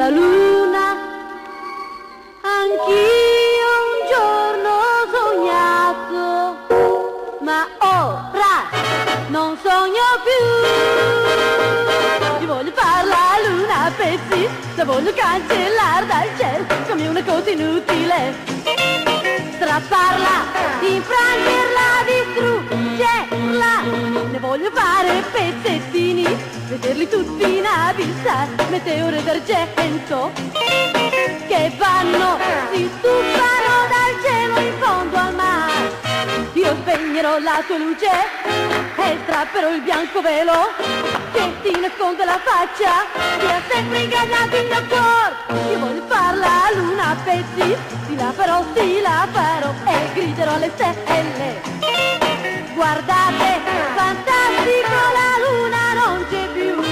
la luna, anch'io un giorno ho sognato, ma ora non sogno più. Io voglio far la luna a pezzi, la voglio cancellare dal cielo come una cosa inutile. Strapparla, infrangerla, distruggerla, ne voglio fare pezzettini, vederli tutti in abissare, meteore d'argento che vanno, si stufano dal cielo in fondo al mare. Io spegnerò la tua luce e strapperò il bianco velo che ti nasconde la faccia, che ha sempre ingannato il mio cuore. Io voglio far la luna a pezzi, sì la farò e griderò alle stelle. Guardate, fantastico, la luna non c'è più.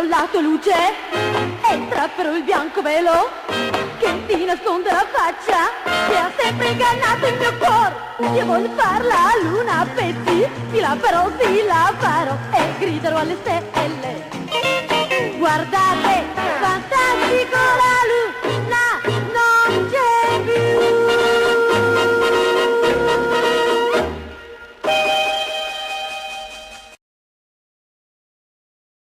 La tua luce e strapperò il bianco velo che ti nasconde la faccia, che ha sempre ingannato il mio cuore. Io voglio far la luna a pezzi, sì la farò e griderò alle stelle. Guardate,